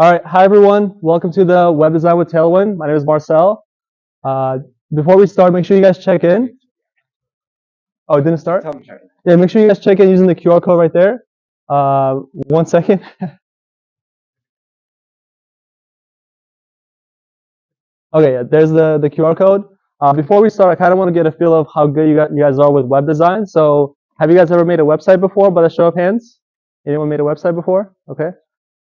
All right, hi everyone. Welcome to the Web Design with Tailwind. My name is Marcel. Uh, Before we start, make sure you guys check in. Oh, it didn't start? Yeah, make sure you guys check in using the QR code right there. 1 second. Okay, yeah, there's the QR code. Before we start, I kind of want to get a feel of how good you guys are with web design. So, have you guys ever made a website before? By a show of hands, anyone made a website before? Okay,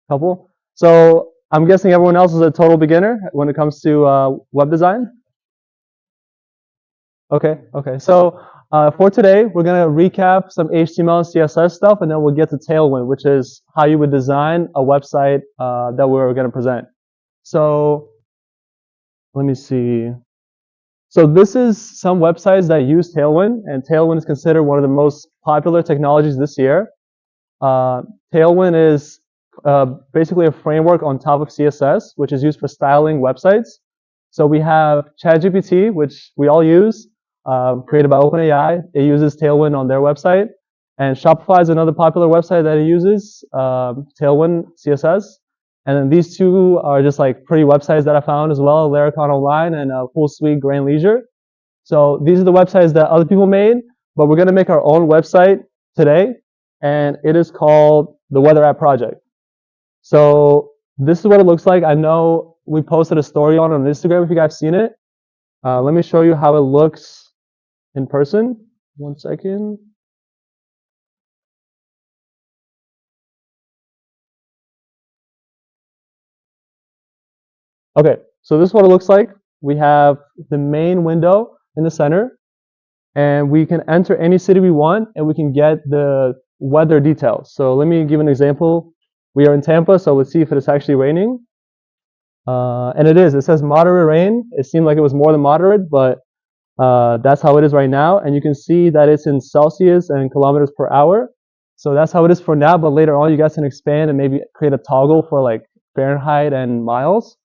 couple. So, I'm guessing everyone else is a total beginner when it comes to web design. Okay. So for today, we're gonna recap some HTML and CSS stuff, and then we'll get to Tailwind, which is how you would design a website that we're gonna present. So let me see. So this is some websites that use Tailwind, and Tailwind is considered one of the most popular technologies this year. Tailwind is basically a framework on top of CSS, which is used for styling websites. So we have ChatGPT, which we all use, created by OpenAI. It uses Tailwind on their website. And Shopify is another popular website that it uses, Tailwind CSS. And then these two are just like pretty websites that I found as well, Laracon Online and Full Suite Grand Leisure. So these are the websites that other people made, but we're going to make our own website today, and it is called the Weather App Project. So this is what it looks like. I know we posted a story on Instagram if you guys seen it. Let me show you how it looks in person. 1 second. Okay, so this is what it looks like. We have the main window in the center, and we can enter any city we want, and we can get the weather details. So let me give an example. We are in Tampa, so let's see if it is actually raining. And it is. It says moderate rain. It seemed like it was more than moderate, but that's how it is right now. And you can see that it's in Celsius and kilometers per hour. So that's how it is for now, but later on you guys can expand and maybe create a toggle for like Fahrenheit and miles.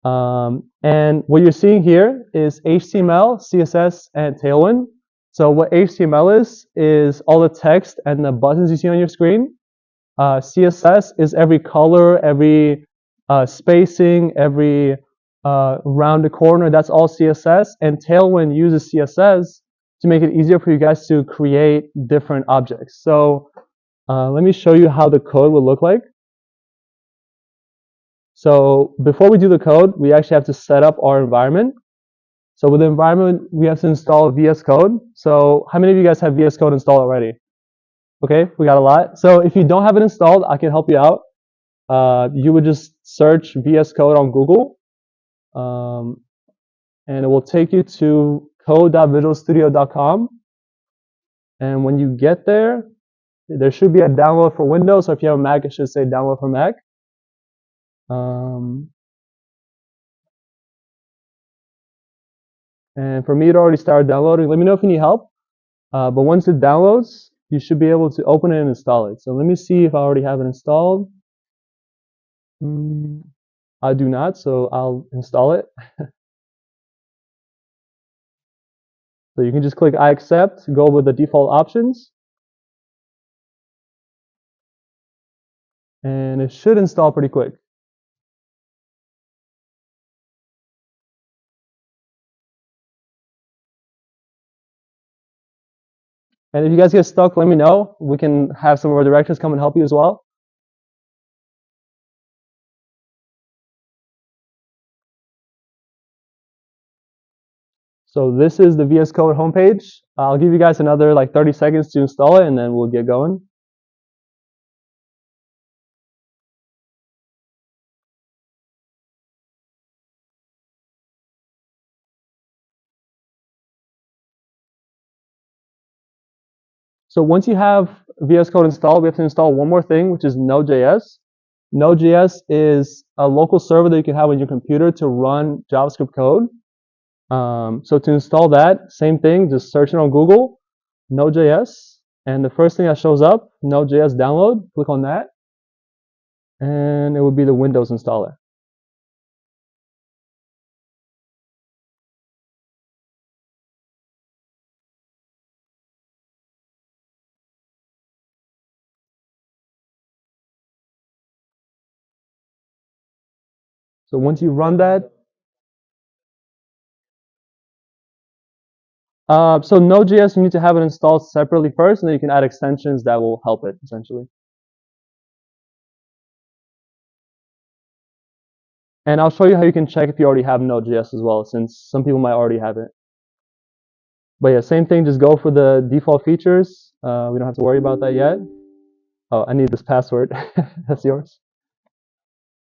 And what you're seeing here is HTML, CSS, and Tailwind. So what HTML is all the text and the buttons you see on your screen. CSS is every color, every spacing, every rounded corner. That's all CSS. And Tailwind uses CSS to make it easier for you guys to create different objects. So let me show you how the code will look like. So before we do the code, we actually have to set up our environment. So with the environment, we have to install VS Code. So how many of you guys have VS Code installed already? Okay, we got a lot. So if you don't have it installed, I can help you out. You would just search VS Code on Google, and it will take you to code.visualstudio.com. And when you get there, there should be a download for Windows. So if you have a Mac, it should say download for Mac. And for me, it already started downloading. Let me know if you need help. But once it downloads, you should be able to open it and install it. So let me see if I already have it installed. I do not, so I'll install it. So you can just click I accept, go with the default options. And it should install pretty quick. And if you guys get stuck, let me know. We can have some of our directors come and help you as well. So this is the VS Code homepage. I'll give you guys another like 30 seconds to install it, and then we'll get going. So once you have VS Code installed, we have to install one more thing, which is Node.js. Node.js is a local server that you can have on your computer to run JavaScript code. So to install that, same thing, just search it on Google, Node.js, and the first thing that shows up, Node.js download, click on that, and it would be the Windows installer. So once you run that, so Node.js, you need to have it installed separately first, and then you can add extensions that will help it, essentially. And I'll show you how you can check if you already have Node.js as well, since some people might already have it. But yeah, same thing, just go for the default features. We don't have to worry about that yet. Oh, I need this password. That's yours.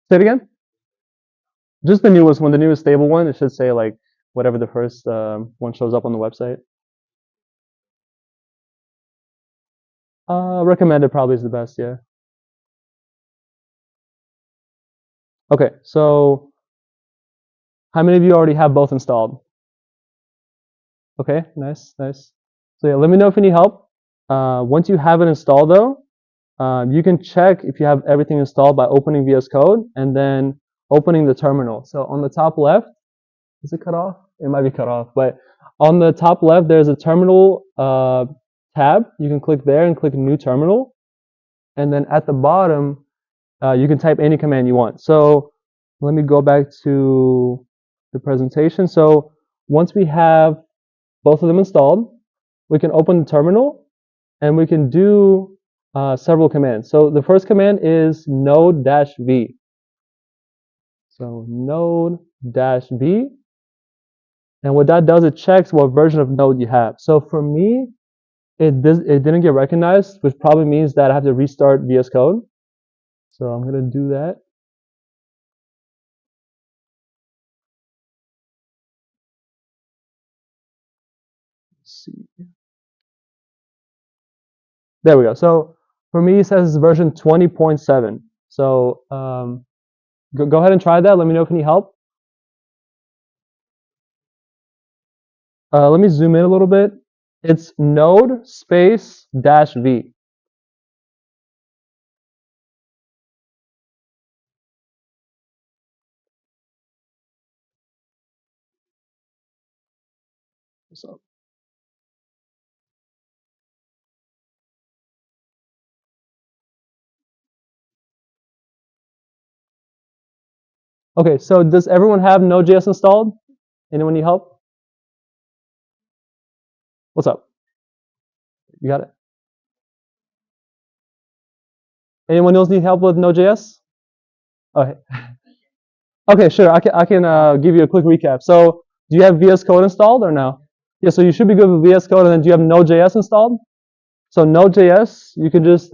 Say it again? Just the newest one, the newest stable one. It should say like whatever the first one shows up on the website. Recommended probably is the best, yeah. Okay, so how many of you already have both installed? Okay, nice, nice. So yeah, let me know if you need help. Once you have it installed though, you can check if you have everything installed by opening VS Code and then opening the terminal. So on the top left, is it cut off? It might be cut off, but on the top left, there's a terminal tab. You can click there and click new terminal. And then at the bottom, you can type any command you want. So let me go back to the presentation. So once we have both of them installed, we can open the terminal and we can do several commands. So the first command is node-v. So node-v. And what that does, it checks what version of Node you have. So for me, it didn't get recognized, which probably means that I have to restart VS Code. So I'm going to do that. Let's see. There we go. So for me, it says version 20.7. So go ahead and try that. Let me know if you need help. Let me zoom in a little bit. It's node space dash v. So, okay, so does everyone have Node.js installed? Anyone need help? What's up? You got it? Anyone else need help with Node.js? Okay. Okay, sure. I can give you a quick recap. So do you have VS Code installed or no? Yeah, so you should be good with VS Code, and then do you have Node.js installed? So Node.js, you can just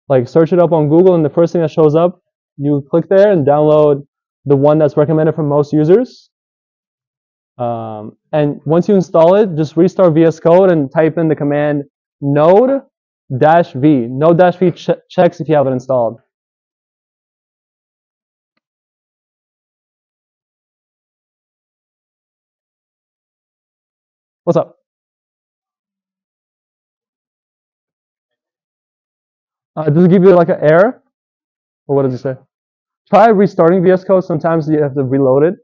like search it up on Google, and the first thing that shows up, you click there and download the one that's recommended for most users. And once you install it, just restart VS Code and type in the command node-v. Node-v checks if you have it installed. What's up? Does it give you like an error? Or what does it say? Try restarting VS Code. Sometimes you have to reload it.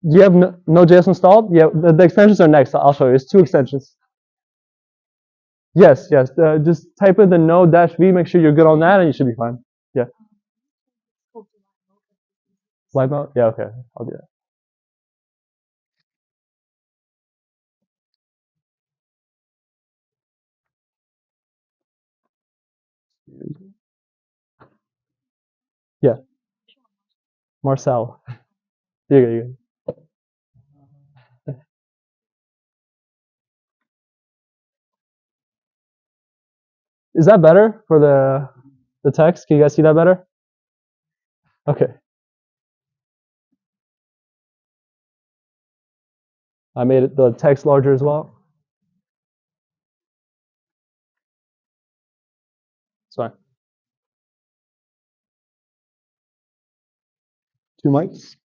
Do you have Node.js installed? Yeah, the extensions are next. I'll show you. It's 2 extensions. Yes, yes. Just type in the node-v, make sure you're good on that, and you should be fine. Yeah. Live mode? Yeah, okay. I'll do that. Yeah. Marcel. You go. Is that better for the text? Can you guys see that better? Okay. I made it the text larger as well. It's fine. 2 mics.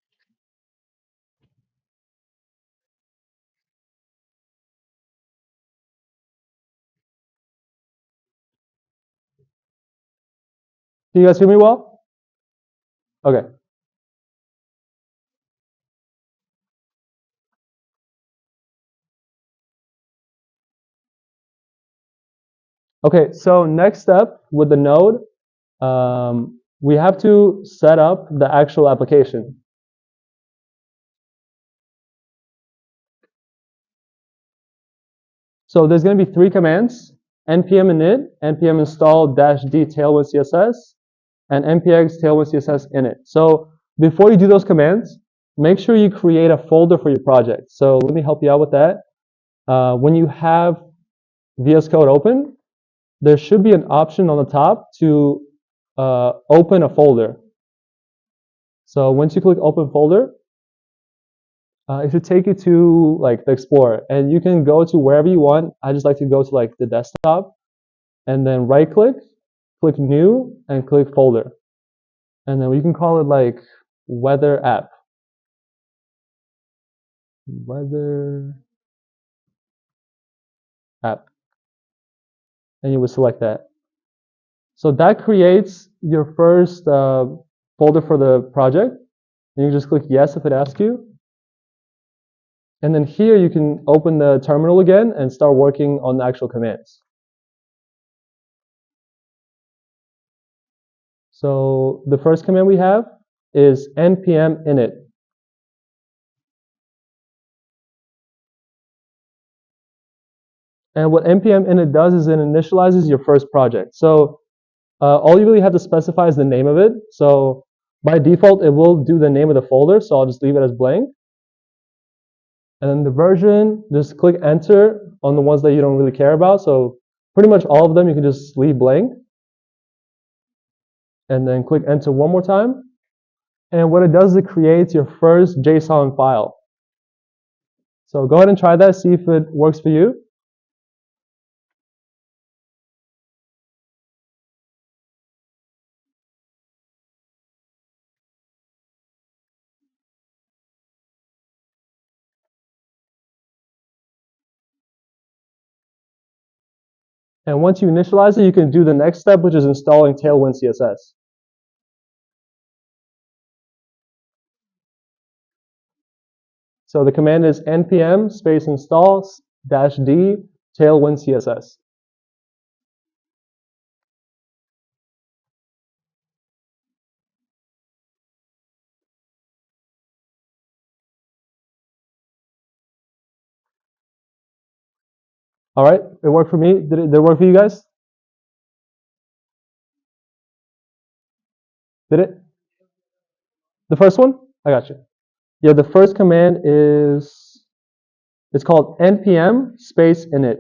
Can you guys hear me well? Okay. Okay, so next step with the node, we have to set up the actual application. So there's going to be 3 commands: npm init, npm install -d tailwind CSS, and npx tailwind CSS init. So before you do those commands, make sure you create a folder for your project. So let me help you out with that. When you have VS Code open, there should be an option on the top to open a folder. So once you click open folder, it should take you to like the Explorer, and you can go to wherever you want. I just like to go to like the desktop, and then right click, click new, and click folder, and then we can call it like weather app, weather app, and you would select that. So that creates your first folder for the project. And you just click yes if it asks you. And then here you can open the terminal again and start working on the actual commands. So the first command we have is npm init. And what npm init does is it initializes your first project. So all you really have to specify is the name of it. So by default, it will do the name of the folder. So I'll just leave it as blank. And then the version, just click enter on the ones that you don't really care about. So pretty much all of them you can just leave blank. And then click enter one more time. And what it does is it creates your first JSON file. So go ahead and try that, see if it works for you. And once you initialize it, you can do the next step, which is installing Tailwind CSS. So the command is npm space install -d Tailwind CSS. All right, it worked for me. Did it work for you guys? Did it? The first one? I got you. Yeah, the first command is, it's called npm space init.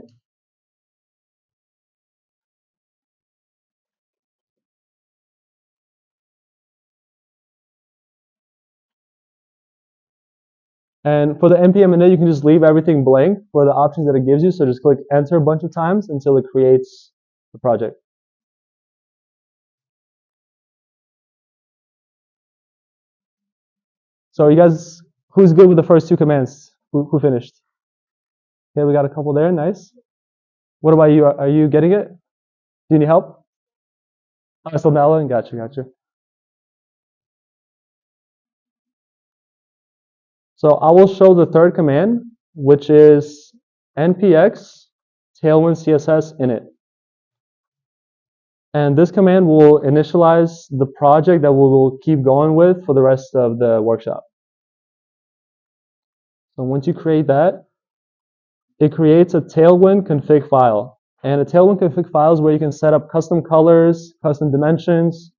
And for the npm init, you can just leave everything blank for the options that it gives you. So just click enter a bunch of times until it creates the project. So you guys, who's good with the first 2 commands? Who finished? Okay, we got a couple there. Nice. What about you? Are you getting it? Do you need help? Oh, still Nala? Gotcha. So I will show the third command, which is npx tailwind CSS init. And this command will initialize the project that we will keep going with for the rest of the workshop. So once you create that, it creates a Tailwind config file. And a Tailwind config file is where you can set up custom colors, custom dimensions,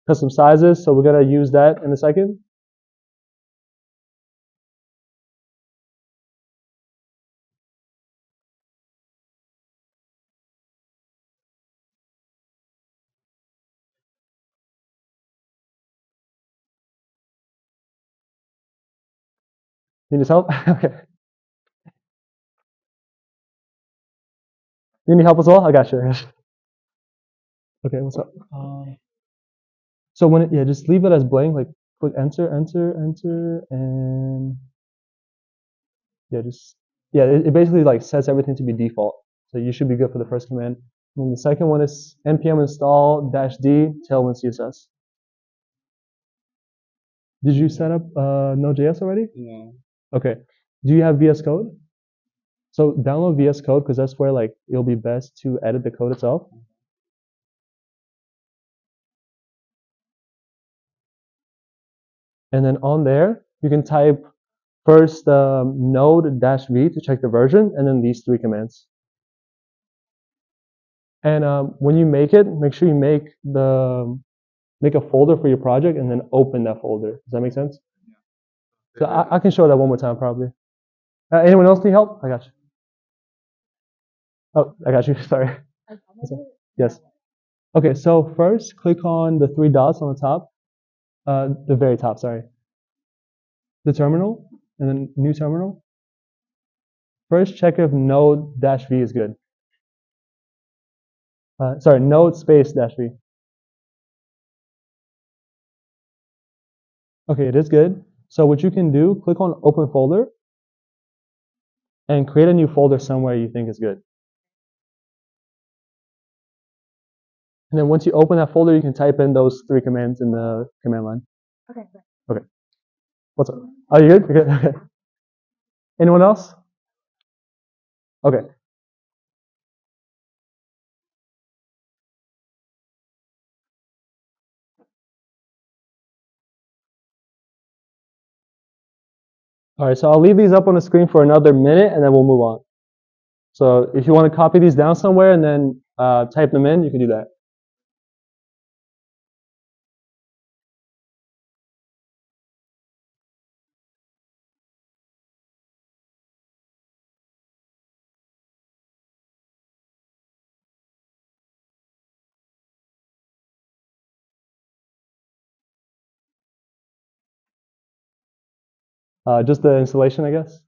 custom sizes. So we're going to use that in a second. You need help? Okay. You need help as well? I got you. Okay, what's up? So when yeah, just leave it as blank. Like click enter, and it basically like sets everything to be default. So you should be good for the first command. And the second one is npm install -d Tailwind CSS. Did you set up Node.js already? No. Okay. Do you have VS Code? So download VS Code because that's where like it'll be best to edit the code itself. And then on there, you can type first node-v to check the version, and then these three commands. And when you make it, make sure you make a folder for your project and then open that folder. Does that make sense? So I can show that one more time probably. Anyone else need help? I got you. Oh, I got you. Sorry. Yes. Okay, so first click on the three dots on the top. The very top, sorry. The terminal, and then new terminal. First check if node-v is good. Sorry, node space -v. Okay, it is good. So what you can do, click on open folder and create a new folder somewhere you think is good. And then once you open that folder, you can type in those three commands in the command line. Okay. What's up? Are you good? You're good? Okay. Anyone else? Okay. All right, so I'll leave these up on the screen for another minute and then we'll move on. So if you want to copy these down somewhere and then type them in, you can do that. Just the installation, I guess,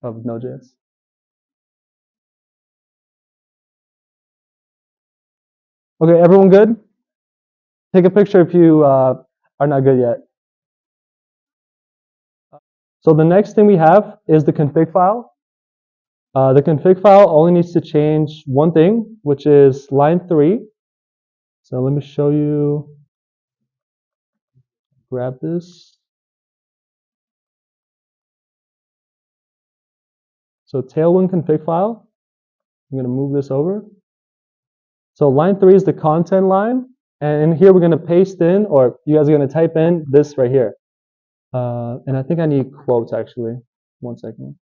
of Node.js. Okay, everyone good? Take a picture if you are not good yet. So the next thing we have is the config file. The config file only needs to change one thing, which is line 3. So let me show you. Grab this. So Tailwind config file. I'm going to move this over. So line 3 is the content line. And in here, we're going to paste in, or you guys are going to type in this right here. And I think I need quotes, actually. One second.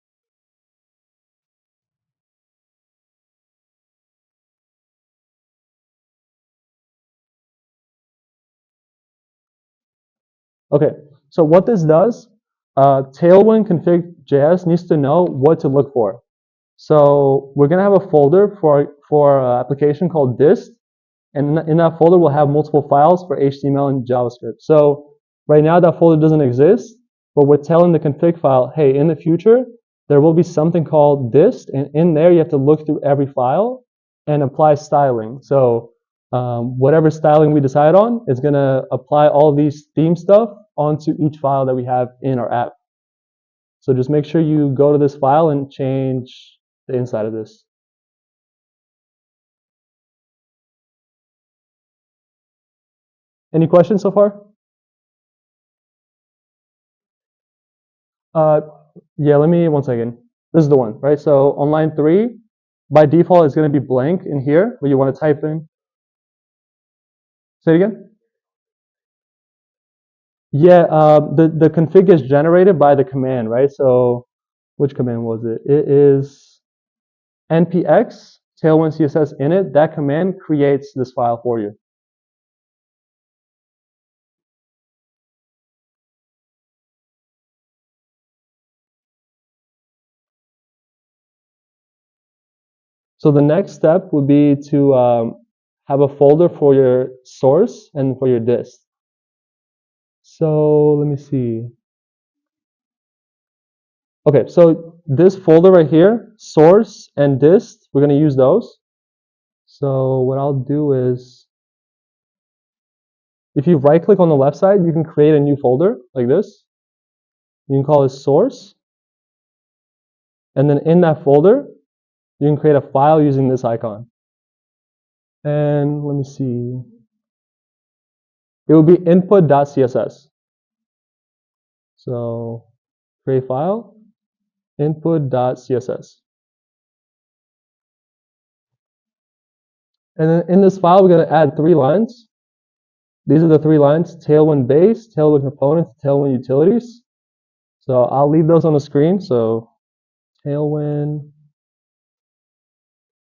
Okay, so what this does, Tailwind config.js needs to know what to look for. So we're going to have a folder for an application called dist. And in that folder, we'll have multiple files for HTML and JavaScript. So right now, that folder doesn't exist, but we're telling the config file, hey, in the future, there will be something called dist, and in there, you have to look through every file and apply styling. So whatever styling we decide on is going to apply all these theme stuff onto each file that we have in our app. So just make sure you go to this file and change the inside of this. Any questions so far? Yeah, let me, one second. This is the one, right? So on line 3, by default, it's going to be blank in here, where you want to type in. Say it again? Yeah, the config is generated by the command, right? So which command was it? It is npx tailwind css init. That command creates this file for you. So the next step would be to have a folder for your source and for your dist. So let me see. Okay, so this folder right here, source and dist, we're going to use those. So what I'll do is, if you right click on the left side, you can create a new folder like this. You can call it source. And then in that folder, you can create a file using this icon. And let me see. It will be input.css. So create file. input.css. And then in this file, we're going to add 3 lines. These are the 3 lines: Tailwind base, Tailwind components, Tailwind utilities. So I'll leave those on the screen. So Tailwind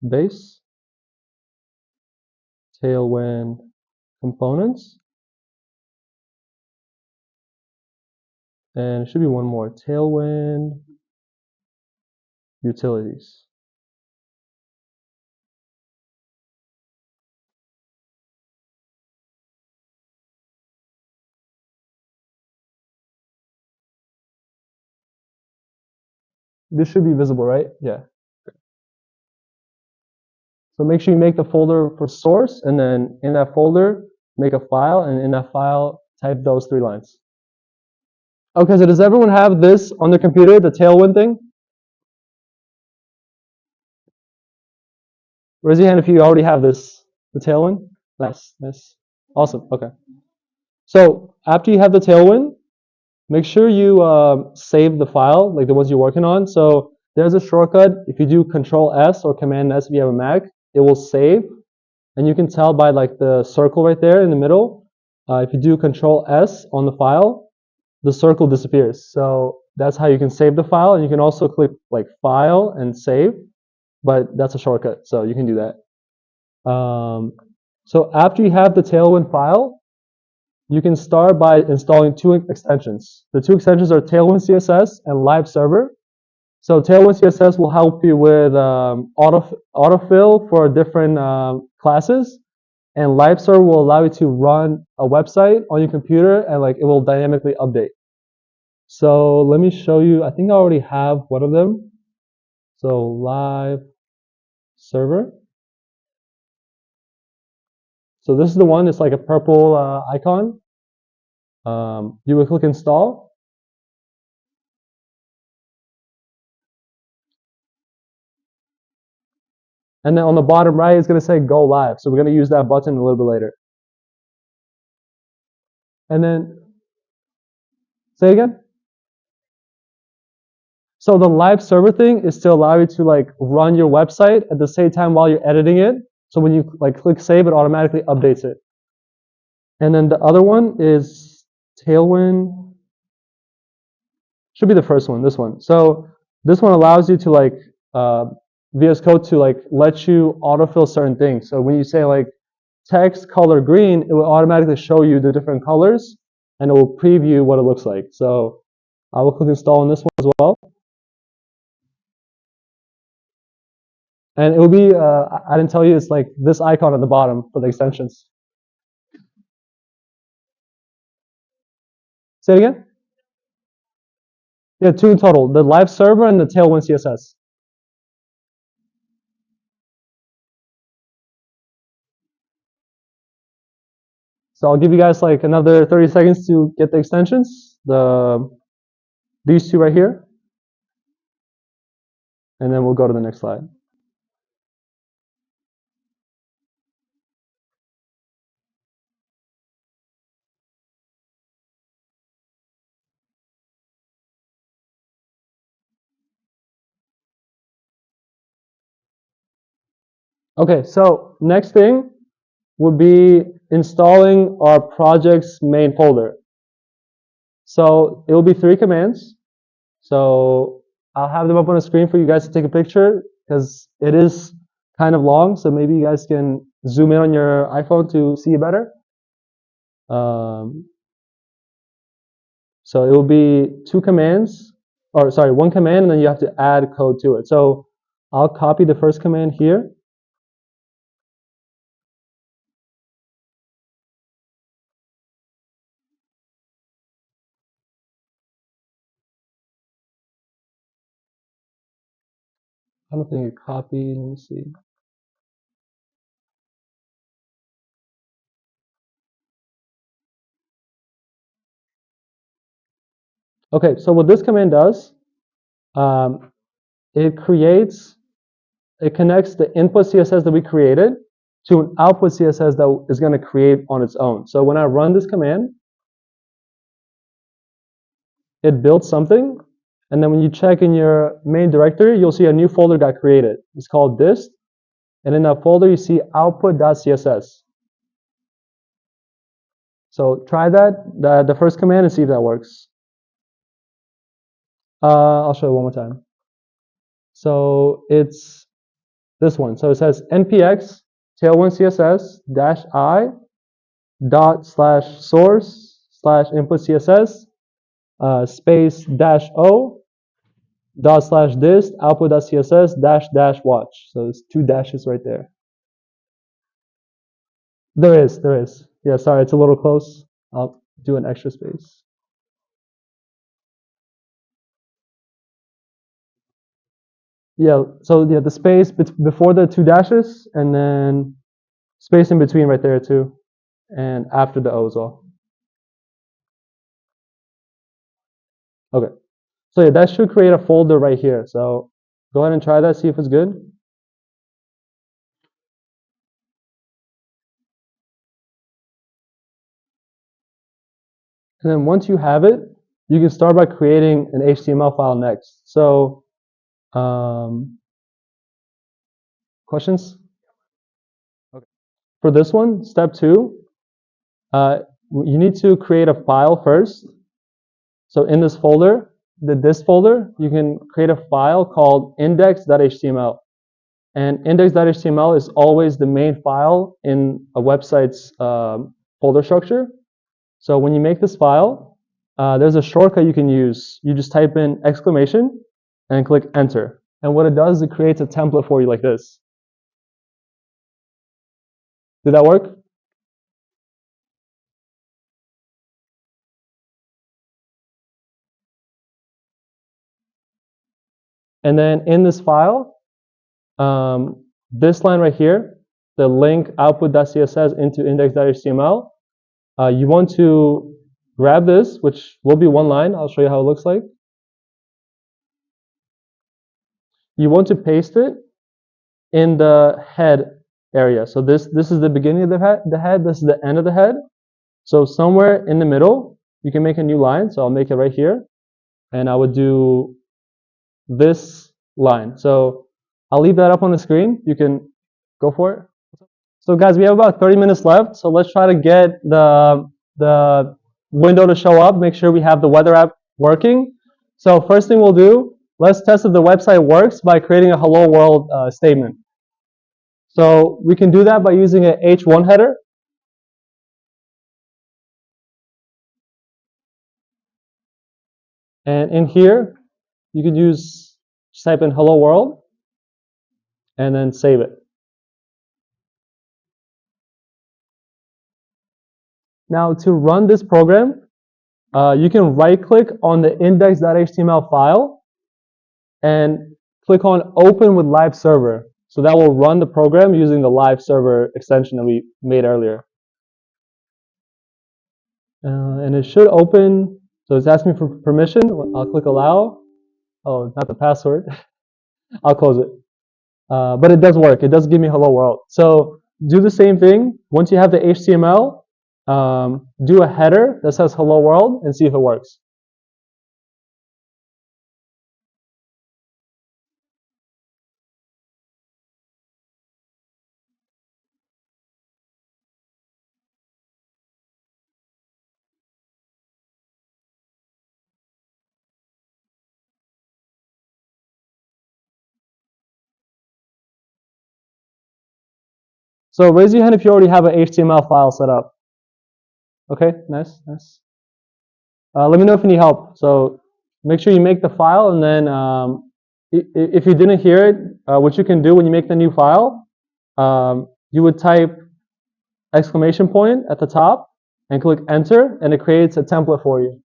base, Tailwind components, and it should be one more, Tailwind utilities. This should be visible, right? Yeah. So make sure you make the folder for source, and then in that folder, make a file, and in that file, type those 3 lines. Okay, so does everyone have this on their computer, the Tailwind thing? Raise your hand if you already have this, the Tailwind. Nice, nice. Awesome, okay. So after you have the Tailwind, make sure you save the file, like the ones you're working on. So there's a shortcut. If you do Control S or Command S if you have a Mac, it will save. And you can tell by like the circle right there in the middle. If you do Control S on the file, the circle disappears. So that's how you can save the file. And you can also click like File and Save, but that's a shortcut, so you can do that. So after you have the Tailwind file, you can start by installing 2 extensions. The 2 extensions are Tailwind CSS and Live Server. So Tailwind CSS will help you with autofill for different classes, and Live Server will allow you to run a website on your computer, and like it will dynamically update. So let me show you. I think I already have one of them. So Live Server. So this is the one. It's like a purple icon. You will click install. And then on the bottom right, it's going to say go live. So we're going to use that button a little bit later. And then, say again? So the live server thing is to allow you to like run your website at the same time while you're editing it. So when you like click save, it automatically updates it. And then the other one is Tailwind. Should be the first one, this one. So this one allows you to like VS Code to like let you autofill certain things. So when you say like text color green, it will automatically show you the different colors, and it will preview what it looks like. So I will click install on this one as well. And it will be, I didn't tell you, it's like this icon at the bottom for the extensions. Say it again? Yeah, 2 in total, the live server and the Tailwind CSS. So I'll give you guys like another 30 seconds to get the extensions, these 2 right here, and then we'll go to the next slide. Okay, so next thing would be installing our project's main folder. So it will be 3 commands. So I'll have them up on the screen for you guys to take a picture, because it is kind of long, so maybe you guys can zoom in on your iPhone to see it better. So it will be 2 commands, or sorry, 1 command, and then you have to add code to it. So I'll copy the first command here. I don't think it copied. Let me see. Okay, so what this command does, it connects the input CSS that we created to an output CSS that is going to create on its own. So when I run this command, it builds something, And then when you check in your main directory, you'll see a new folder got created. It's called dist. And in that folder, you see output.css. So try that, the first command, and see if that works. I'll show you one more time. So it's this one. So it says npx tailwind css -i /source/input css space -o /dist output.css --watch. So it's 2 dashes right there. There is. Yeah, sorry, it's a little close. I'll do an extra space. Yeah, so yeah, the space before the 2 dashes, and then space in between right there too, and after the O as well. Okay, so yeah, that should create a folder right here. So go ahead and try that, see if it's good. And then once you have it, you can start by creating an HTML file next. So, questions? Okay. For this one, step 2, you need to create a file first. So in this folder, this folder, you can create a file called index.html. And index.html is always the main file in a website's folder structure. So when you make this file, there's a shortcut you can use. You just type in exclamation and click enter. And what it does is it creates a template for you like this. Did that work? And then in this file, this line right here, the link output.css into index.html, you want to grab this, which will be one line. I'll show you how it looks like. You want to paste it in the head area. So this is the beginning of the head. This is the end of the head. So somewhere in the middle, you can make a new line. So I'll make it right here, and I would do this line. So I'll leave that up on the screen. You can go for it. So guys, we have about 30 minutes left. So let's try to get the window to show up. Make sure we have the weather app working. So first thing we'll do, let's test if the website works by creating a hello world statement. So we can do that by using an H1 header. And in here, you could just type in hello world and then save it. Now to run this program, you can right click on the index.html file and click on open with live server. So that will run the program using the live server extension that we made earlier. And it should open. So it's asking me for permission. I'll click allow. Oh, not the password. I'll close it. But it does work. It does give me hello world. So do the same thing. Once you have the HTML, do a header that says hello world and see if it works. So raise your hand if you already have an HTML file set up. Okay, nice. Let me know if you need help. So make sure you make the file, and then if you didn't hear it, what you can do when you make the new file, you would type exclamation point at the top and click enter, and it creates a template for you.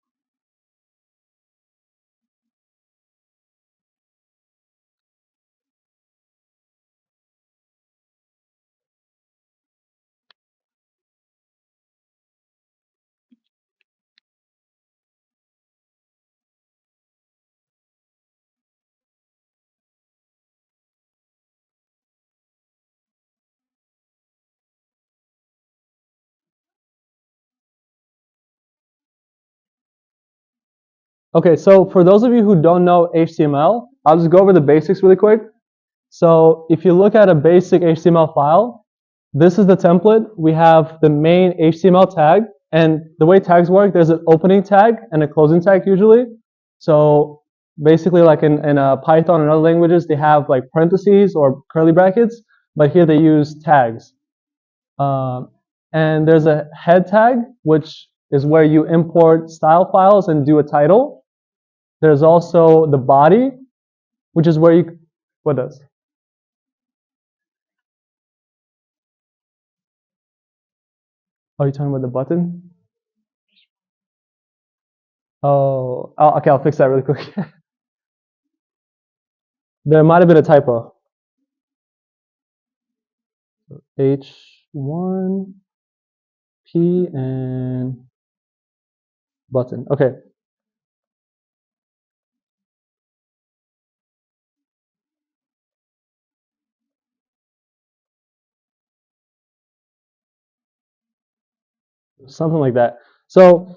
Okay, so for those of you who don't know HTML, I'll just go over the basics really quick. So if you look at a basic HTML file, this is the template. We have the main HTML tag, and the way tags work, there's an opening tag and a closing tag usually. So basically, like in Python and other languages, they have like parentheses or curly brackets, but here they use tags. Um, and there's a head tag, which is where you import style files and do a title. There's also the body, which is where you, what does? Oh, you're talking about the button? Oh, okay, I'll fix that really quick. There might have been a typo. H1, P, and button. Okay. Something like that. So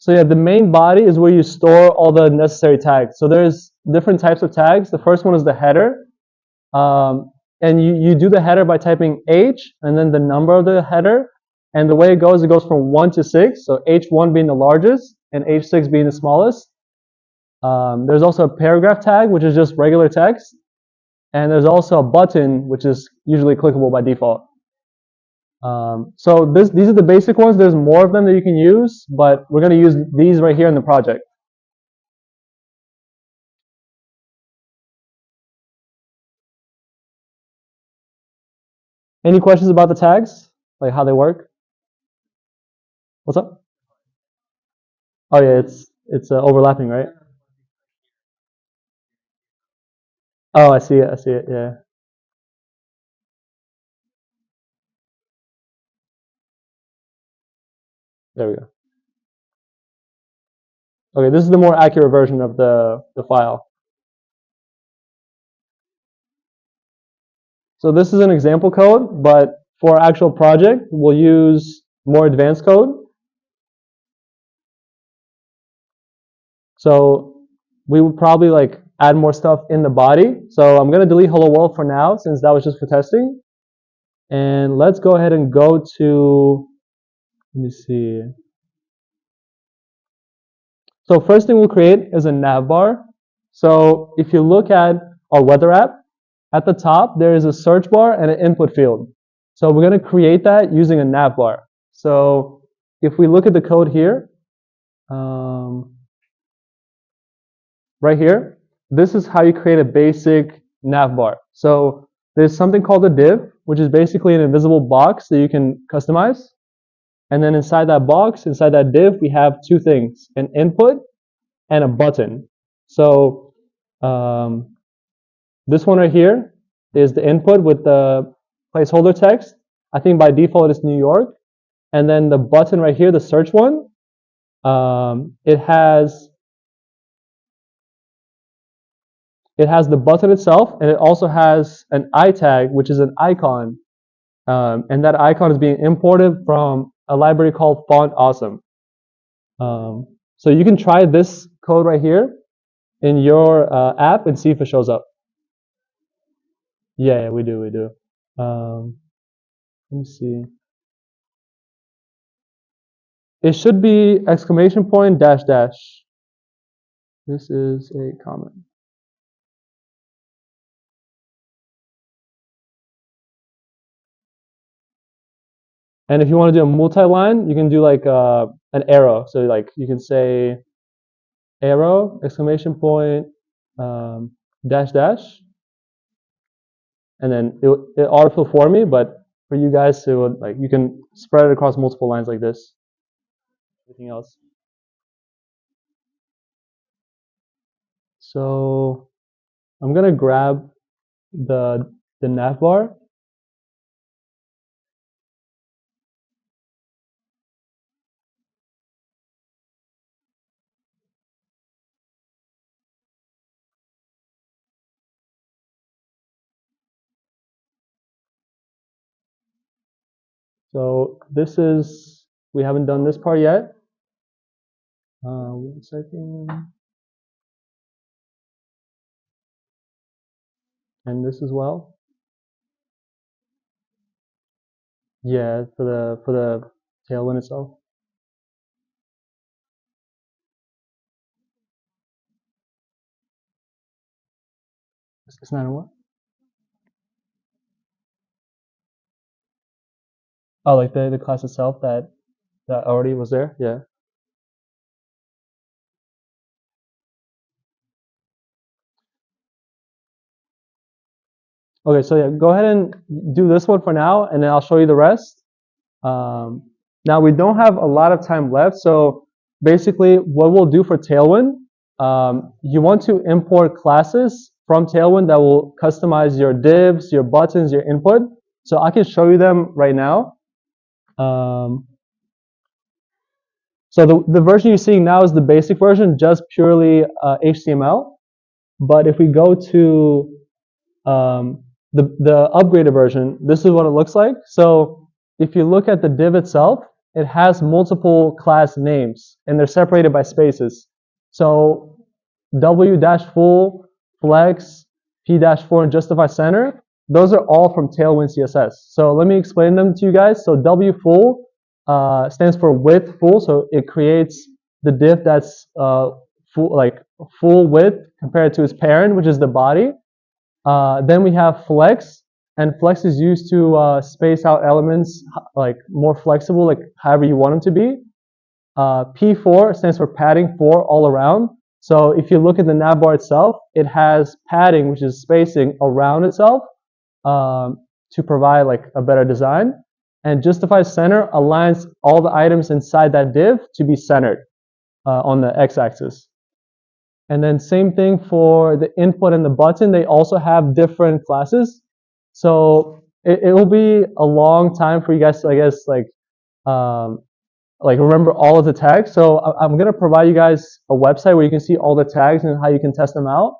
yeah, the main body is where you store all the necessary tags. So there's different types of tags. The first one is the header. And you do the header by typing H and then the number of the header. And the way it goes from 1 to 6. So H1 being the largest and H6 being the smallest. There's also a paragraph tag, which is just regular text. And there's also a button, which is usually clickable by default. So these are the basic ones. There's more of them that you can use, but we're going to use these right here in the project. Any questions about the tags, like how they work? What's up? Oh yeah, it's overlapping, right? Oh, I see it. I see it. Yeah, there we go. Okay, this is the more accurate version of the file. So this is an example code, but for our actual project, we'll use more advanced code. So we would probably like add more stuff in the body. So I'm gonna delete hello world for now since that was just for testing. And let's go ahead and go to, let me see. So first thing we'll create is a nav bar. So if you look at our weather app, at the top there is a search bar and an input field. So we're going to create that using a nav bar. So if we look at the code here, right here, this is how you create a basic nav bar. So there's something called a div, which is basically an invisible box that you can customize. And then inside that box, inside that div, we have two things, an input and a button. So this one right here is the input with the placeholder text. I think by default it's New York. And then the button right here, the search one, it has the button itself, and it also has an I tag, which is an icon. And that icon is being imported from a library called Font Awesome. So you can try this code right here in your app and see if it shows up. Yeah, we do. Let me see. It should be exclamation point dash dash. This is a comment. And if you want to do a multi-line, you can do like an arrow. So like you can say arrow, exclamation point, dash dash, and then it autofill for me. But for you guys, it would like you can spread it across multiple lines like this. Anything else? So I'm gonna grab the nav bar. So this is, we haven't done this part yet. 1 second. And this as well. Yeah, for the Tailwind itself. It's not a what? Oh, like the class itself that already was there. Yeah. Okay, so yeah, go ahead and do this one for now, and then I'll show you the rest. Um, Now we don't have a lot of time left, so basically what we'll do for Tailwind, you want to import classes from Tailwind that will customize your divs, your buttons, your input. So I can show you them right now. So the version you're seeing now is the basic version, just purely HTML. But if we go to the upgraded version, this is what it looks like. So if you look at the div itself, it has multiple class names, and they're separated by spaces. So W-full, flex, P-4, and justify center, those are all from Tailwind CSS. So let me explain them to you guys. So W-full stands for width full, so it creates the div that's full width compared to its parent, which is the body. Then we have flex, and flex is used to space out elements like more flexible, like however you want them to be. P4 stands for padding 4 all around. So if you look at the navbar itself, it has padding, which is spacing around itself to provide like a better design. And justify center aligns all the items inside that div to be centered on the x-axis. And then same thing for the input and the button. They also have different classes. So it will be a long time for you guys to, I guess, remember all of the tags. So I'm going to provide you guys a website where you can see all the tags and how you can test them out.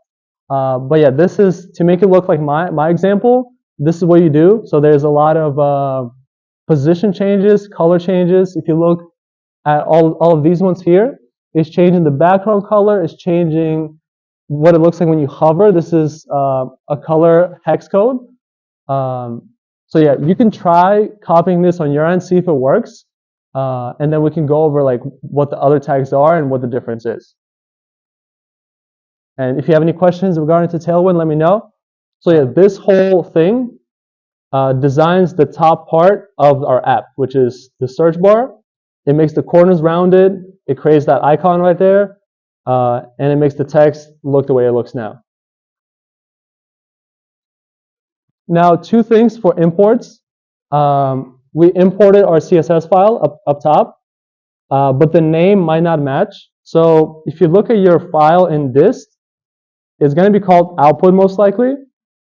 But yeah, this is to make it look like my example. This is what you do. So there's a lot of position changes, color changes. If you look at all of these ones here, it's changing the background color. It's changing what it looks like when you hover. This is a color hex code. So yeah, you can try copying this on your end, see if it works, and then we can go over like what the other tags are and what the difference is. And if you have any questions regarding to Tailwind, let me know. So yeah, this whole thing designs the top part of our app, which is the search bar. It makes the corners rounded. It creates that icon right there, and it makes the text look the way it looks now. Now, 2 things for imports. We imported our CSS file up top, but the name might not match. So if you look at your file in dist, it's going to be called output most likely,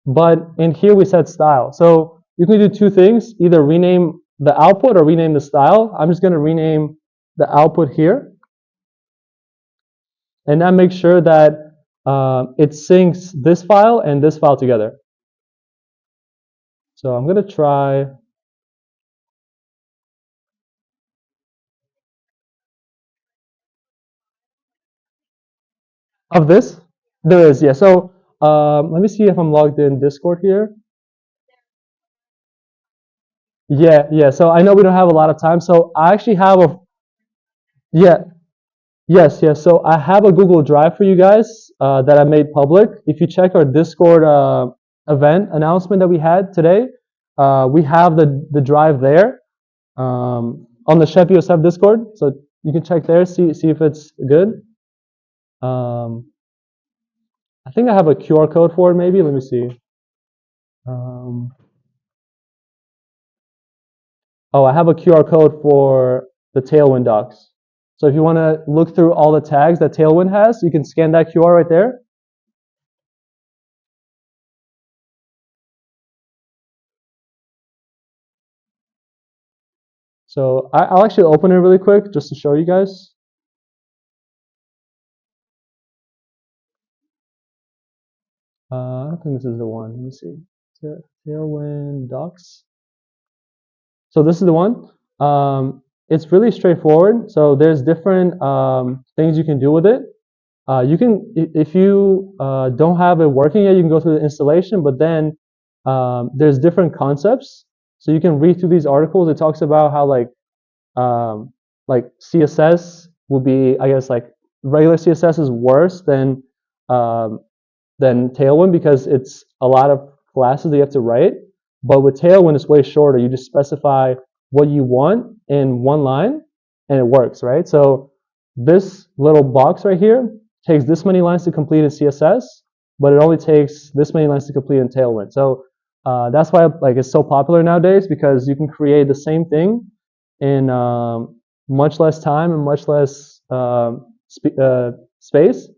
but in here we set style. So you can do 2 things, either rename the output or rename the style. I'm just going to rename the output here. And that makes sure that it syncs this file and this file together. So I'm going to try. Of this? There is, yeah. So let me see if I'm logged in Discord here. Yeah. So I know we don't have a lot of time. So I actually have yeah, yes. So I have a Google Drive for you guys that I made public. If you check our Discord event announcement that we had today, we have the drive there on the SHPE Discord. So you can check there, see if it's good. I think I have a QR code for it. Maybe let me see. Oh, I have a QR code for the Tailwind docs. So if you want to look through all the tags that Tailwind has, you can scan that QR right there. So I'll actually open it really quick just to show you guys. I think this is the one. Let me see. Tailwind docs. So this is the one. it's really straightforward. So there's different things you can do with it. You can, if you don't have it working yet, you can go through the installation, but then there's different concepts. So you can read through these articles. It talks about how like CSS will be, I guess, like regular CSS is worse um, than Tailwind because it's a lot of classes that you have to write. But with Tailwind, it's way shorter. You just specify what you want in one line, and it works, right? So this little box right here takes this many lines to complete in CSS, but it only takes this many lines to complete in Tailwind. So that's why like it's so popular nowadays because you can create the same thing in much less time and much less space.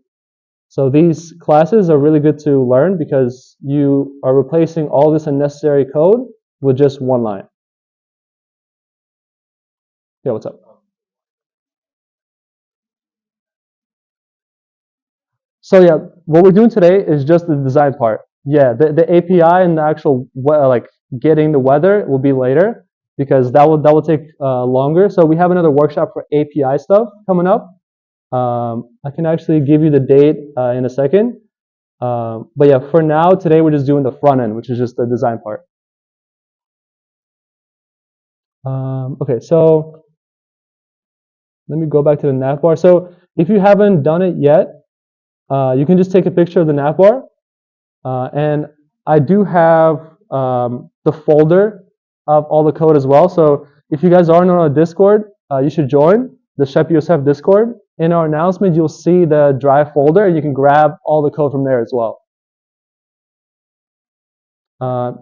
So these classes are really good to learn because you are replacing all this unnecessary code with just one line. Yeah, what's up? So yeah, what we're doing today is just the design part. Yeah, the API and the actual like getting the weather will be later because that will take longer. So we have another workshop for API stuff coming up. I can actually give you the date in a second. But yeah, for now, today we're just doing the front end, which is just the design part. Okay, so let me go back to the navbar. So if you haven't done it yet, you can just take a picture of the navbar. And I do have the folder of all the code as well. So if you guys aren't on our Discord, you should join the SHPE Discord. In our announcement, you'll see the drive folder, and you can grab all the code from there as well.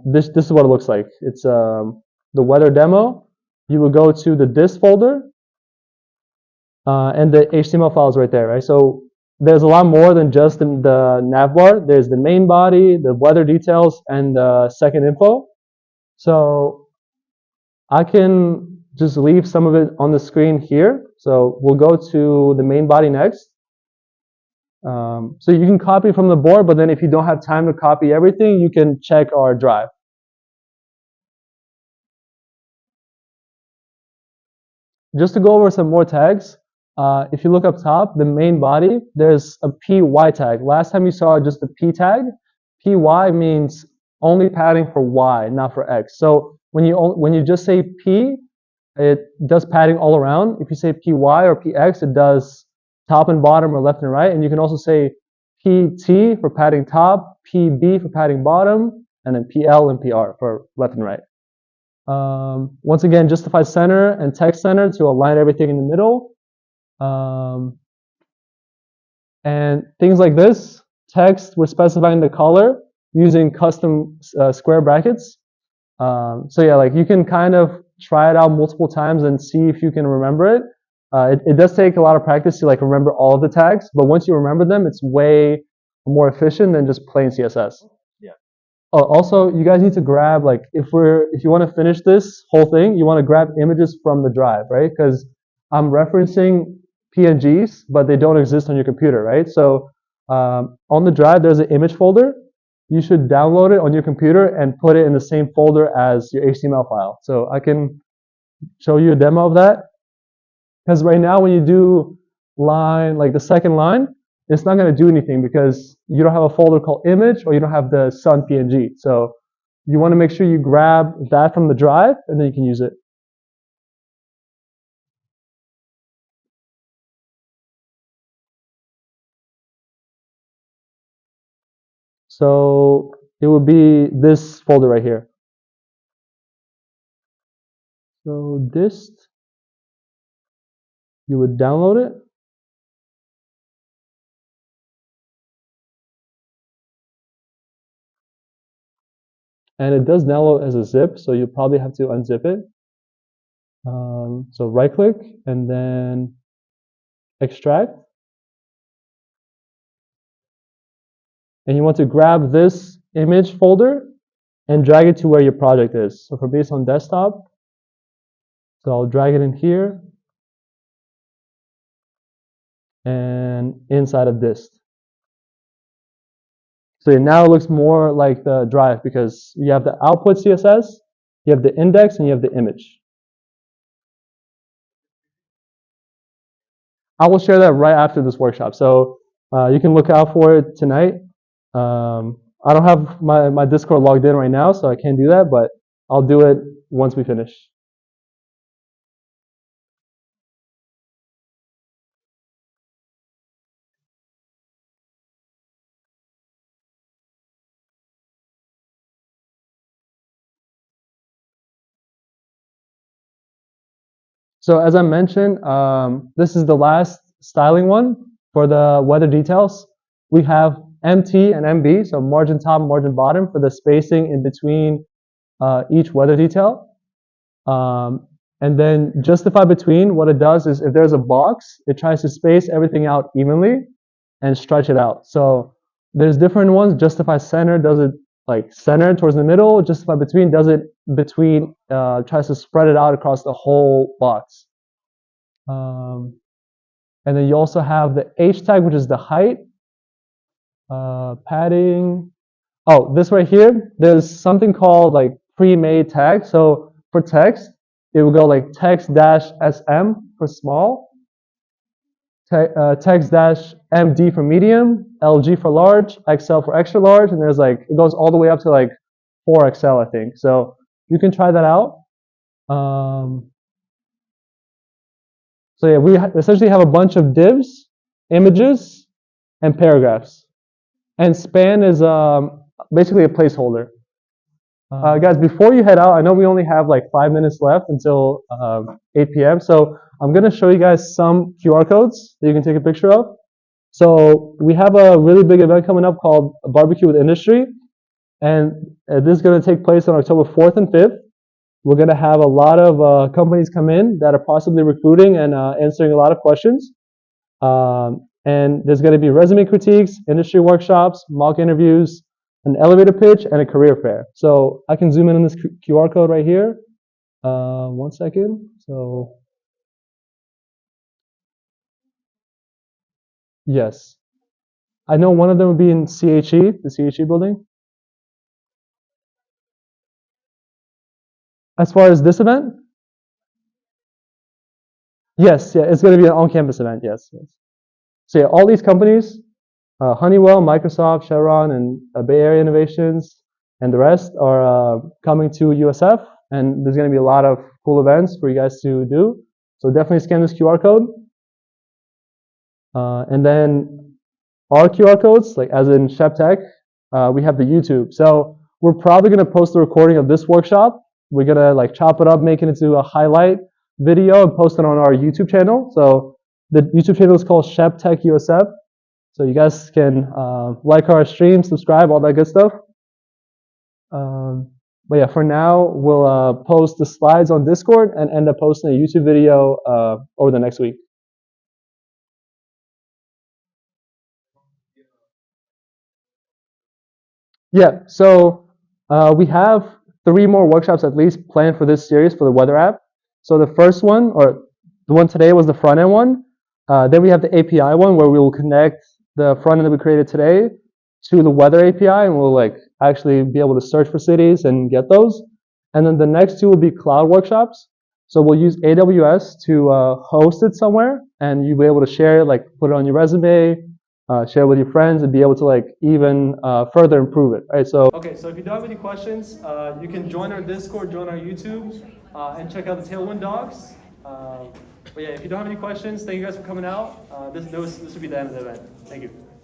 This is what it looks like. It's the weather demo. You will go to the dist folder, and the HTML file is right there, right? So there's a lot more than just the navbar. There's the main body, the weather details, and the second info. So I can just leave some of it on the screen here. So we'll go to the main body next. So you can copy from the board, but then if you don't have time to copy everything, you can check our drive. Just to go over some more tags, if you look up top, the main body, there's a PY tag. Last time you saw just the P tag. PY means only padding for Y, not for X. So when you just say P, it does padding all around. If you say PY or PX, it does top and bottom or left and right. And you can also say PT for padding top, PB for padding bottom, and then PL and PR for left and right. Once again, justify center and text center to align everything in the middle. And things like this, text, we're specifying the color using custom square brackets. So yeah, like you can kind of try it out multiple times and see if you can remember it. It does take a lot of practice to like remember all of the tags, but once you remember them, it's way more efficient than just plain CSS. Oh, also, you guys need to grab like if you want to finish this whole thing, you want to grab images from the drive, right? Because I'm referencing PNGs, but they don't exist on your computer, right? So on the drive, there's an image folder. You should download it on your computer and put it in the same folder as your HTML file. So I can show you a demo of that. Because right now, when you do line like the second line, it's not going to do anything because you don't have a folder called image or you don't have the sun PNG. So you want to make sure you grab that from the drive and then you can use it. So it would be this folder right here. So dist, you would download it. And it does download as a zip, so you probably have to unzip it. So right click and then extract. And you want to grab this image folder and drag it to where your project is. So for based on desktop, so I'll drag it in here and inside of dist. So now it looks more like the drive because you have the output CSS, you have the index, and you have the image. I will share that right after this workshop. So you can look out for it tonight. I don't have my Discord logged in right now, so I can't do that, but I'll do it once we finish. So as I mentioned, this is the last styling one for the weather details. We have MT and MB, so margin top, margin bottom for the spacing in between each weather detail. And then justify between, what it does is if there's a box, it tries to space everything out evenly and stretch it out. So there's different ones. Justify center does it like center towards the middle. Justify between does it between, tries to spread it out across the whole box. And then you also have the H tag, which is the height. Padding. Oh, this right here, there's something called like pre-made tag. So for text, it will go like text-SM for small, text-MD for medium, LG for large, XL for extra large, and there's like, it goes all the way up to like 4XL, I think. So you can try that out. So yeah, we essentially have a bunch of divs, images, and paragraphs. And span is basically a placeholder. Guys, before you head out, I know we only have like 5 minutes left until 8 p.m. So I'm going to show you guys some QR codes that you can take a picture of. So we have a really big event coming up called Barbecue with Industry. And this is going to take place on October 4th and 5th. We're going to have a lot of companies come in that are possibly recruiting and answering a lot of questions. And there's going to be resume critiques, industry workshops, mock interviews, an elevator pitch, and a career fair. So I can zoom in on this QR code right here. 1 second. So yes, I know one of them would be in CHE, the CHE building. As far as this event, yes, yeah, it's going to be an on-campus event. Yes, yes. So yeah, all these companies, Honeywell, Microsoft, Chevron, and Bay Area Innovations, and the rest are coming to USF, and there's going to be a lot of cool events for you guys to do. So definitely scan this QR code. And then our QR codes, like as in SHPE, we have the YouTube. So we're probably going to post the recording of this workshop. We're going to like chop it up, make it into a highlight video, and post it on our YouTube channel. So the YouTube channel is called SHPE USF. So you guys can like our stream, subscribe, all that good stuff. But yeah, for now, we'll post the slides on Discord and end up posting a YouTube video over the next week. Yeah, so we have 3 more workshops at least planned for this series for the weather app. So the first one, or the one today, was the front end one. Then we have the API one where we will connect the front end that we created today to the weather API, and we'll like actually be able to search for cities and get those. And then the next 2 will be cloud workshops. So we'll use AWS to host it somewhere, and you'll be able to share it, like put it on your resume, share it with your friends, and be able to like even further improve it. Right? So okay, so if you don't have any questions, you can join our Discord, join our YouTube, and check out the Tailwind docs. But yeah, if you don't have any questions, thank you guys for coming out. This would be the end of the event. Thank you.